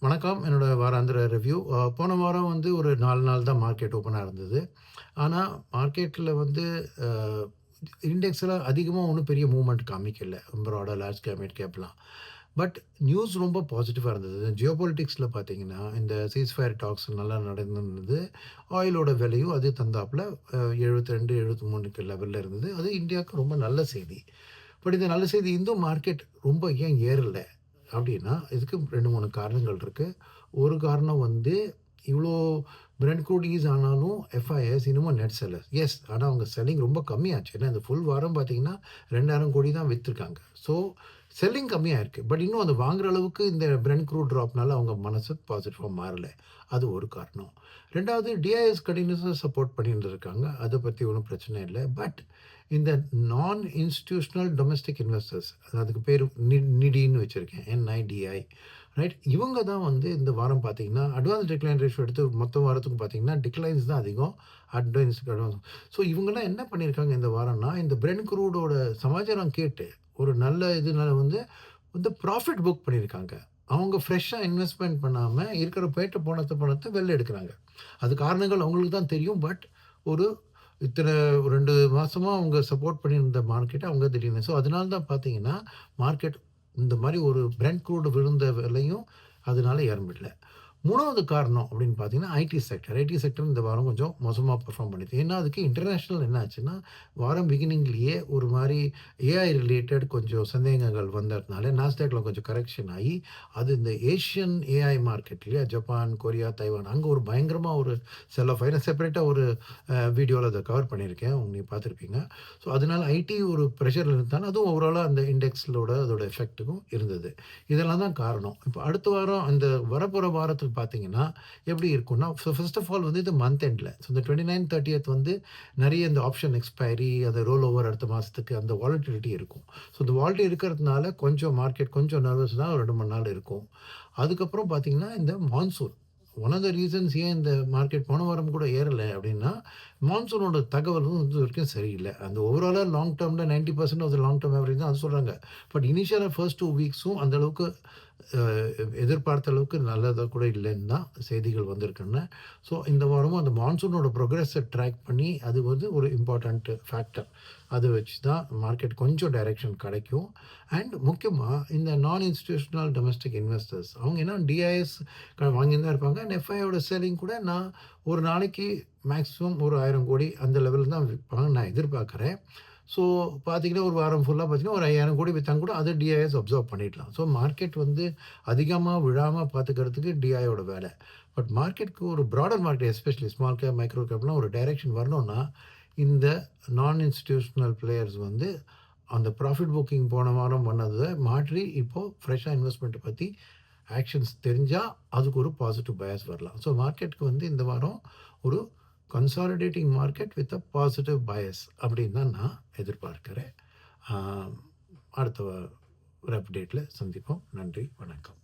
வணக்கம். என்னோட வாராந்திர ரிவ்யூ. போன வாரம் வந்து ஒரு 4 நாள் தான் மார்க்கெட் ஓப்பனா இருந்தது. ஆனா, மார்க்கெட்ல வந்து அ இண்டெக்ஸ்ல அதிகமா ஒண்ணும் பெரிய மூவ்மெண்ட் காமிக்கல. ப்ராடா லார்ஜ் கேப், மிட் கேப்லாம். பட் நியூஸ் ரொம்ப பாசிட்டிவா இருந்தது. ஜியோபாலிட்டிக்ஸ்ல பார்த்தீங்கன்னா, இந்த சீஸ்ஃபயர் டாக்ஸ் நல்லா நடந்திருந்தது. ஆயிலோட விலையும் அது தகுந்தாப்புல 72, 73க்கு லெவல்ல இருந்தது. அது இந்தியாவுக்கு ரொம்ப நல்ல செய்தி. பட் இந்த நல்ல செய்தி இருந்தும் மார்க்கெட் ரொம்ப ஏன் ஏறல? அப்டின்னா, இதுக்கு 2, 3 காரணங்கள் இருக்கு. ஒரு காரணம் வந்து இவ்ளோ பிரெண்ட் க்ரூட் ஈஸ் ஆனாலும் எஃப்ஐஎஸ் இன்னமும் நெட் செல்லர்ஸ். ஆனா அவங்க செல்லிங் ரொம்ப கம்மியாச்சு. ஏன்னா இந்த ஃபுல் வாரம் பார்த்தீங்கன்னா, 2000 கோடி தான் வித்துருக்காங்க. ஸோ செல்லிங் கம்மியா இருக்கு. பட் இன்னும் அது வாங்குற அளவுக்கு இந்த பிரெண்ட் க்ரூட் ட்ராப்னால அவங்க மனசு பாசிட்டிவா மாறல. அது ஒரு காரணம். 2வது டிஐஎஸ் கன்டினியூஸா சப்போர்ட் பண்ணிட்டு இருக்காங்க. அத பத்தி ஒண்ணும் பிரச்சனை இல்ல. பட் இந்த நான் இன்ஸ்டிடியூஷனல் டொமஸ்டிக் இன்வெஸ்டர்ஸ் அதுக்கு பேரு நிடின்னு வச்சிருக்கேன். NITI right. இவங்க தான் வந்து இந்த வாரம் பார்த்தீங்கன்னா, அட்வான்ஸ் டிக்ளைன் ரேஷியோ எடுத்து மொத்த வாரத்துக்கும் பார்த்தீங்கன்னா, டிக்ளைன்ஸ் தான் அதிகம். அட்வான்ஸ். ஸோ இவங்கலாம் என்ன பண்ணியிருக்காங்க இந்த வாரம்னா, இந்த பிரெண்ட் க்ரூடோட சமாச்சாரம் கேட்டு, ஒரு நல்ல இதுனால வந்து வந்து ப்ராஃபிட் புக் பண்ணியிருக்காங்க. அவங்க ஃப்ரெஷ்ஷா இன்வெஸ்ட்மென்ட் பண்ணாம, இருக்கிற போயிட்ட பணத்த வெளில எடுக்குறாங்க. அது காரணங்கள் அவங்களுக்கு தான் தெரியும். பட் ஒரு இத்தன 2 மாசமா அவங்க சப்போர்ட் பண்ணியிருந்த மார்க்கெட்ட அவங்க திடீர்னு அதனால தான் பார்த்தீங்கன்னா, மார்க்கெட் இந்த மாரி ஒரு பிரெண்ட் க்ரூட் விழுந்த விலையும் அதனால ஏற முடியல. 3வது காரணம் அப்படின்னு பார்த்தீங்கன்னா, ஐடி செக்டர். ஐடி செக்டர் இந்த வாரம் கொஞ்சம் மோசமா பெர்ஃபார்ம் பண்ணுது. ஏன்னா, அதுக்கு இன்டர்நேஷனல் என்ன ஆச்சுன்னா, வாரம் பிகினிங்லயே ஒரு மாரி ஏஐ ரிலேட்டட் கொஞ்சம் சந்தேகங்கள் வந்ததுனால, நாஸ்டாக்ல கொஞ்சம் கரெக்ஷன் ஆயி, அது இந்த ஏசியன் ஏஐ மார்க்கெட் இல்லையா? ஜப்பான், கொரியா, தைவான் அங்க ஒரு பயங்கரமா ஒரு செல் ஆஃப் ஆயிரும். செப்பரேட்டா ஒரு வீடியோல அத கவர் பண்ணியிருக்கேன். நீங்க பார்த்துருப்பீங்க. ஸோ, அதனால ஐடி ஒரு பிரஷர்ல இருந்தாலும், அதுவும் ஓவராலா அந்த இண்டெக்ஸ்லோட அதோட எஃபெக்ட்டுக்கும் இருந்தது. இதெல்லாம் தான் காரணம். இப்ப அடுத்த வாரம் அந்த வரப்போற வாரத்துக்கு பார்த்தீங்கன்னா, எப்படி இருக்கும்னா, ஃபர்ஸ்ட் ஆஃப் ஆல் வந்து இது மந்த் எண்ட்ல. இந்த 29, 30த் வந்து நெறைய இந்த ஆப்ஷன் எக்ஸ்பயரி, அது ரோல் ஓவர் அடுத்த மாசத்துக்கு அந்த வாலட்டிலிட்டி இருக்கும். இந்த வாலட்டிலிட்டி இருக்கிறதுனால கொஞ்சம் மார்க்கெட் கொஞ்சம் நர்வஸ் தான் 2, 3 நாள் இருக்கும். அதுக்கப்புறம் பார்த்தீங்கன்னா, இந்த monsoon. One of the reasons ஏன் இந்த மார்க்கெட் போன வாரம் கூட ஏறல அப்படின்னா, மான்சூனோட தகவலும் வந்து இதுவரைக்கும் சரியில்ல. அந்த ஓவராலா லாங் டெர்ம்ல 90% of the long term average தான் அது சொல்றாங்க. பட் இனிஷியலா ஃபர்ஸ்ட் 2 வீக்ஸும் அந்த அளவுக்கு அ எதிர்பார்த்த அளவுக்கு நல்லதா கூட இல்லன்னு தான் செய்திகள் வந்திருக்குன்னு. இந்த வாரமும் அந்த மான்சூனோட ப்ரோகிரஸ ட்ராக் பண்ணி அது வந்து ஒரு இம்பார்ட்டன்ட் ஃபேக்டர். அத வச்சு தான் மார்க்கெட் கொஞ்சம் டைரக்ஷன் கிடைக்கும். அண்ட் முக்கியமா இந்த நான் இன்ஸ்டிடியூஷனல் டொமஸ்டிக் இன்வெஸ்டர்ஸ் அவங்க என்ன டிஐஎஸ் வாங்கின்னு தான் இருப்பாங்க. அண்ட் எஃப்ஐயோட செல்லிங் கூட நான் ஒரு நாளைக்கு மேக்ஸிமம் ஒரு 1000 கோடி அந்த லெவல்ல தான் விப்பாங்கன்னு நான் எதிர்பார்க்கிறேன். ஸோ பார்த்தீங்கன்னா, ஒரு வாரம் ஃபுல்லா பார்த்தீங்கன்னா, ஒரு 5000 கோடி வித்தா கூட அத டிஐஎஸ் அப்சர்வ் பண்ணிடலாம். மார்க்கெட் வந்து அதிகமா விழாம பார்த்துக்கிறதுக்கு டிஐயோட வேல. பட் மார்க்கெட்க்கு ஒரு broader market especially small cap, micro கேப்லாம் ஒரு டைரக்ஷன் வரணும்னா, இந்த நான் இன்ஸ்டிடியூஷனல் பிளேயர்ஸ் வந்து அந்த ப்ராஃபிட் புக்கிங் போன வாரம் பண்ணத மாற்றி இப்போ ஃப்ரெஷ்ஷா இன்வெஸ்ட்மென்ட் பத்தி ஆக்ஷன்ஸ் தெரிஞ்சா, அதுக்கு ஒரு பாசிட்டிவ் பயாஸ் வரலாம். மார்க்கெட்க்கு வந்து இந்த வாரம் ஒரு consolidating market with a positive bias அப்படின்னு தான் நான் எதிர்பார்க்கிறேன். ஆ அடுத்த ஒரு அப்டேட்ல சந்திப்போம். நன்றி, வணக்கம்.